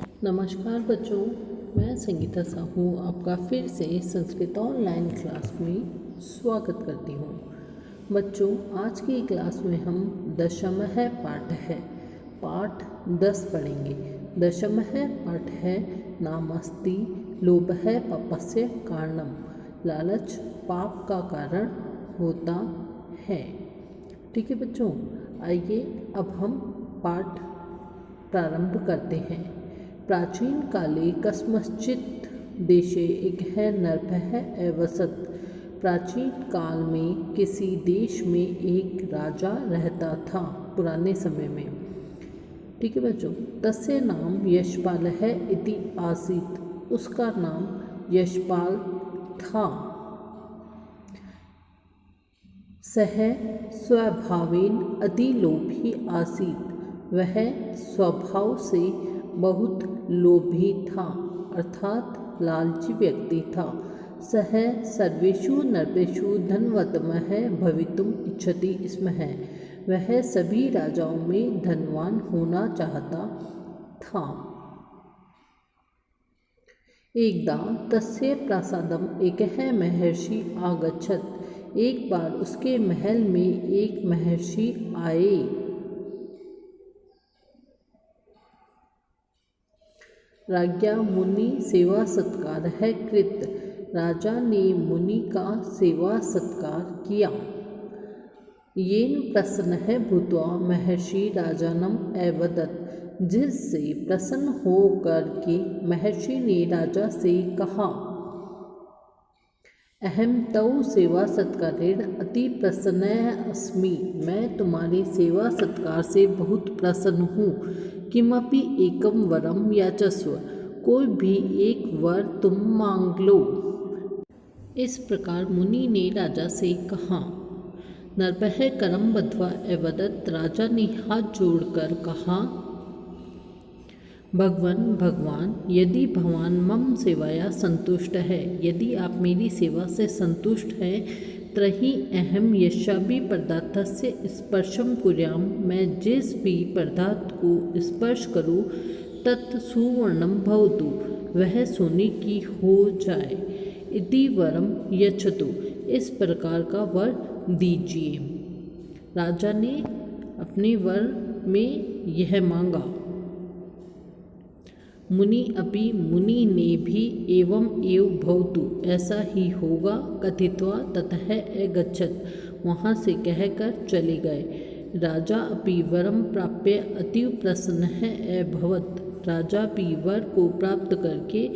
नमस्कार बच्चों, मैं संगीता साहू आपका फिर से संस्कृत ऑनलाइन क्लास में स्वागत करती हूँ। बच्चों, आज की क्लास में हम दशमः पाठ है पाठ 10 पढ़ेंगे। दशमः पाठ है नामस्ति लोभः पापस्य कारणम, लालच पाप का कारण होता है। ठीक है बच्चों, आइए अब हम पाठ प्रारंभ करते हैं। प्राचीन काले कस्मश्चित् देशे एकः नरपः अवसत्। प्राचीन काल में किसी देश में एक राजा रहता था, पुराने समय में। ठीक है बच्चों, तस्य नाम यशपालः इति आसीत्। उसका नाम यशपाल था। सः स्वभावेन अतिलोभी आसीत्। वह स्वभाव से बहुत लोभी था, अर्थात लालची व्यक्ति था। सः सर्वेषु नृपेषु धनवतमः भवितुम् इच्छति स्म। वह सभी राजाओं में धनवान होना चाहता था। एकदा तस्य प्रासादम् एकः महर्षि आगच्छत्। एक बार उसके महल में एक महर्षि आए। राज्ञा मुनि सेवा सत्कार है कृत। राजा ने मुनि का सेवा सत्कार किया। येन प्रसन्न भूत्वा महर्षि राजानम अवदत्। जिससे प्रसन्न होकर के महर्षि ने राजा से कहा, अहम तौ सेवा सत्कारेण अति प्रसन्नः अस्मि। मैं तुम्हारी सेवा सत्कार से बहुत प्रसन्न हूँ। किमपि एकम वरम याचस्व। कोई भी एक वर तुम मांग लो। इस प्रकार मुनि ने राजा से कहा। नरपः करम बद्ध्वा अवदत्। राजा ने हाथ जोड़कर कहा, भगवान, यदि भगवान मम सेवाया संतुष्ट है, यदि आप मेरी सेवा से संतुष्ट हैं, तर्हि अहम यस्यापि पदार्थस्य स्पर्शं कुर्याम। मैं जिस भी पदार्थ को स्पर्श करूँ तत् सुवर्णम भवतु। वह सोने की हो जाए। इति वरम यच्छतु। इस प्रकार का वर दीजिए। राजा ने अपने वर में यह मांगा। मुनि ने भी एवं एव भवतु, ऐसा ही होगा कथित्वा ततः अगच्छत्। वहाँ से कहकर चले गए। राजा अपि वरम प्राप्य अतीव प्रसन्नः अभवत्। राजा भी वर को प्राप्त करके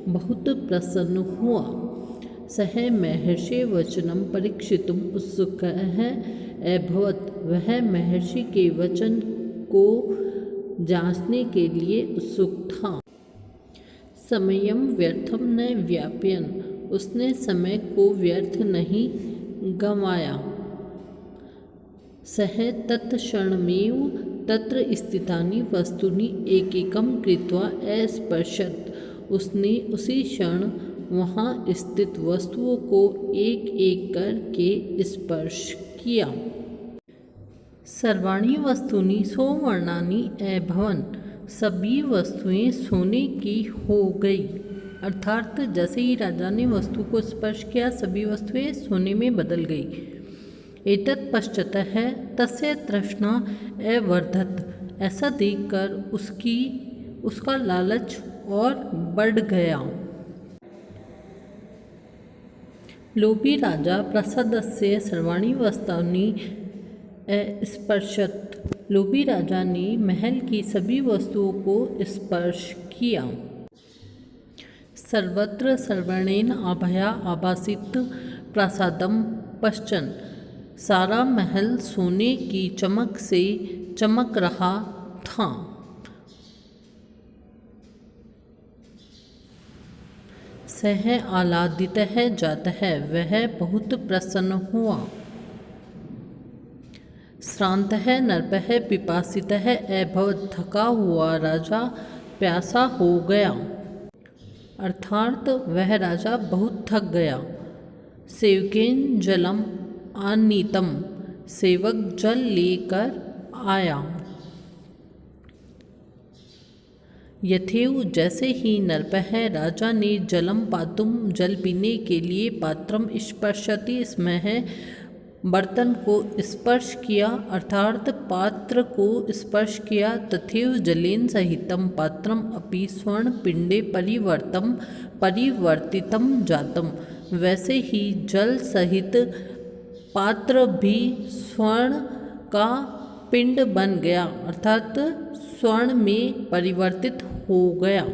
बहुत प्रसन्न हुआ। सः महर्षि वचनम परीक्षितुम उत्सुकः अभवत्। वह महर्षि के वचन को जांचने के लिए उत्सुक था। समयम व्यर्थम न व्याप्यन। उसने समय को व्यर्थ नहीं गंवाया। सः तत्क्षणमेव तत्र स्थितानि वस्तूनि एकैकं कृत्वा अस्पर्शत्। उसने उसी क्षण वहाँ स्थित वस्तुओं को एक एक करके स्पर्श किया। सर्वाणि वस्तूनि सौवर्णानि अभवन्। सभी वस्तुएं सोने की हो गई। अर्थात जैसे ही राजा ने वस्तु को स्पर्श किया, सभी वस्तुएं सोने में बदल गई। एतत् पश्चातः तस्य तृष्णा अवर्धत। ऐसा देखकर उसका लालच और बढ़ गया। लोभी राजा प्रासादस्य सर्वाणि वस्तूनि स्पर्शत। लोभी राजा ने महल की सभी वस्तुओं को स्पर्श किया। सर्वत्र सर्वर्णेन आभया आभासित प्रासादम पश्चन्। सारा महल सोने की चमक से चमक रहा था। सः आह्लादितः जातः। वह बहुत प्रसन्न हुआ। श्रान्तः नरपः पिपासितः अभवत्। थका हुआ राजा प्यासा हो गया। अर्थात वह राजा बहुत थक गया। सेवकेन जलम आनीतम। सेवक जल लेकर आया। यथेव जैसे ही नरपः राजा ने जलम पातुम जल पीने के लिए पात्रम स्पर्शति स्मः बर्तन को स्पर्श किया अर्थात पात्र को स्पर्श किया तथैव जलेन सहितम पात्रम अपि स्वर्ण पिंडे परिवर्तितम जातम, वैसे ही जल सहित पात्र भी स्वर्ण का पिंड बन गया अर्थात स्वर्ण में परिवर्तित हो गया।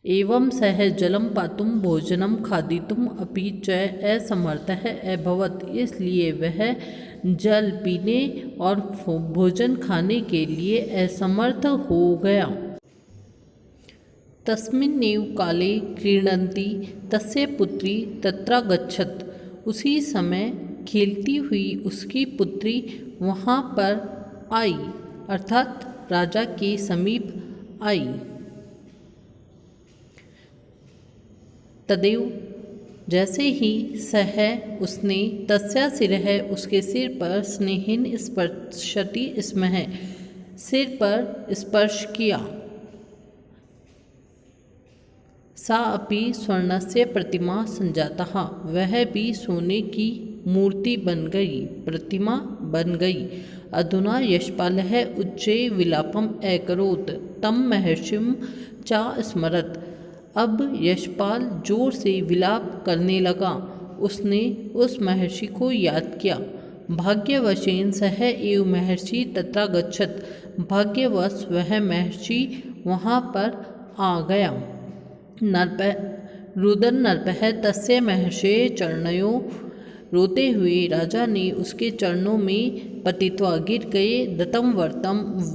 एवं सह जलम पातुम भोजनम खादितुम अपि च असमर्थः अभवत्, इसलिए वह जल पीने और भोजन खाने के लिए असमर्थ हो गया। तस्मिन्नेव काले क्रीडन्ती तस्य पुत्री तत्रागच्छत्, उसी समय खेलती हुई उसकी पुत्री वहाँ पर आई अर्थात राजा के समीप आई। तदेव जैसे ही सह उसने तस्या सिरह उसके सिर पर स्नेहिन स्पर्शति स्मः सिर पर स्पर्श किया। सा अपि स्वर्णस्य प्रतिमा संजातः, वह भी सोने की मूर्ति बन गई, प्रतिमा बन गई। अधुना यशपालः उच्चे विलापम अकरोत् तम महर्षिं चा स्मरत्, अब यशपाल जोर से विलाप करने लगा, उसने उस महर्षि को याद किया। भाग्यवशेन सह एव महर्षि तत्रागच्छत्, भाग्यवश वह महर्षि वहाँ पर आ गया। रुदन नरपः तस्य महर्षे चरणयों, रोते हुए राजा ने उसके चरणों में पतित्वा गिर गए। दत्तम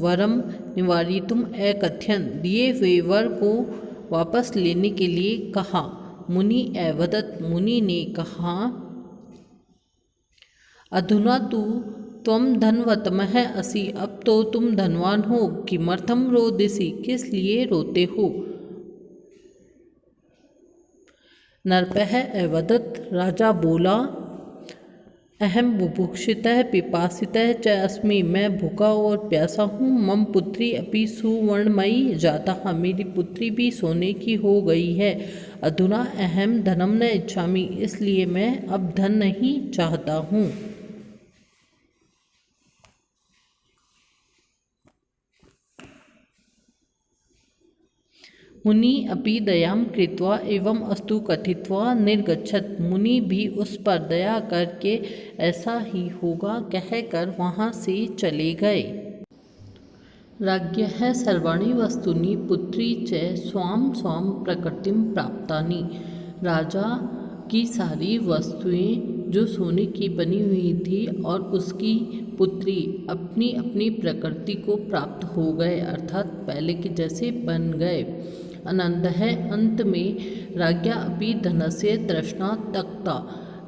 वरम निवारितुम अकथयन्, दिए हुए वर को वापस लेने के लिए कहा। मुनि अवदत्, मुनि ने कहा अधुना तु त्वं धनवतमः असि, अब तो तुम धनवान हो, किमर्थम रोदिसि, किस लिए रोते हो। नरपः अवदत्, राजा बोला अहम बुभुक्षितः पिपासितः च अस्मि, मैं भूखा और प्यासा हूँ। मम पुत्री अपि सुवर्णमयी जाता, मेरी पुत्री भी सोने की हो गई है। अधुना अहम धनम न इच्छामि, इसलिए मैं अब धन नहीं चाहता हूँ। मुनि अपि दयां कृत्वा एवं अस्तु कथित्वा निर्गच्छत्, मुनि भी उस पर दया करके ऐसा ही होगा कहकर वहाँ से चले गए। राज्ञः सर्वाणि वस्तूनि पुत्री च स्वां स्वां प्रकृतिं प्राप्तानि, राजा की सारी वस्तुएं जो सोने की बनी हुई थी और उसकी पुत्री अपनी अपनी प्रकृति को प्राप्त हो गए अर्थात पहले के जैसे बन गए। अनंत है, अंत में राज्ञा अपि धनस्य तृष्णा त्यक्ता,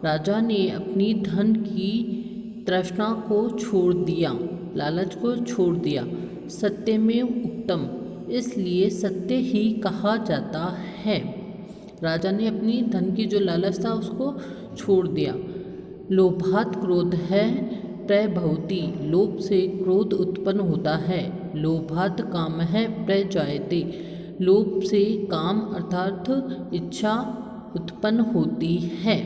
राजा ने अपनी धन की तृष्णा को छोड़ दिया, लालच को छोड़ दिया। सत्य में उत्तम, इसलिए सत्य ही कहा जाता है। राजा ने अपनी धन की जो लालच था उसको छोड़ दिया। लोभात क्रोध है प्रभवति, लोभ से क्रोध उत्पन्न होता है। लोभात काम है प्रजायते, लोभ से काम अर्थात इच्छा उत्पन्न होती है।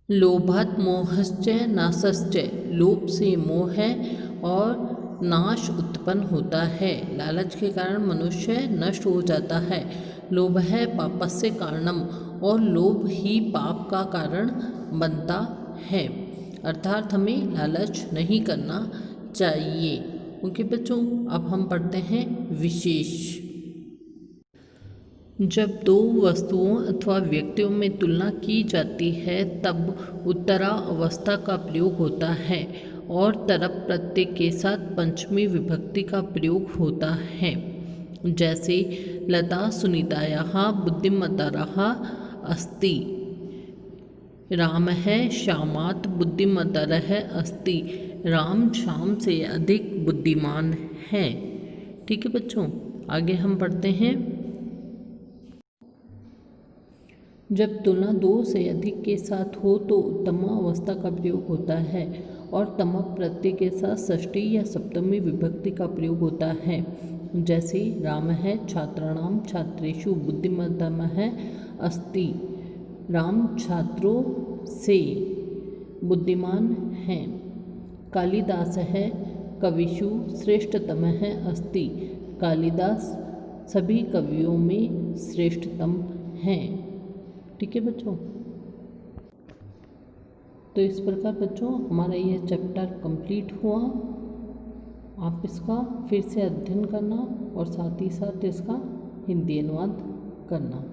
लोभात मोहश्च नाशश्च, लोभ से मोह और नाश उत्पन्न होता है। लालच के कारण मनुष्य नष्ट हो जाता है। लोभ है पापस्य कारणम, और लोभ ही पाप का कारण बनता है, अर्थात हमें लालच नहीं करना चाहिए। ओके बच्चों, अब हम पढ़ते हैं विशेष। जब दो वस्तुओं अथवा व्यक्तियों में तुलना की जाती है तब उत्तरा अवस्था का प्रयोग होता है और तरप प्रत्यय के साथ पंचमी विभक्ति का प्रयोग होता है। जैसे लता सुनीतायाः बुद्धिमतायाः अस्ति, रामः श्यामात् बुद्धिमतरः अस्ति, राम श्याम से अधिक बुद्धिमान है। ठीक है बच्चों, आगे हम पढ़ते हैं। जब तुलना दो से अधिक के साथ हो तो उत्तम अवस्था का प्रयोग होता है और तम प्रत्यय के साथ षष्ठी या सप्तमी विभक्ति का प्रयोग होता है। जैसे राम है छात्राणाम छात्रेषु बुद्धिमतमः अस्ति। राम छात्रों से बुद्धिमान हैं। कालिदास है कविषु श्रेष्ठतमः अस्ति। कालिदास सभी कवियों में श्रेष्ठतम हैं। ठीक है बच्चों, तो इस प्रकार बच्चों हमारा यह चैप्टर कंप्लीट हुआ। आप इसका फिर से अध्ययन करना और साथ ही साथ इसका हिंदी अनुवाद करना।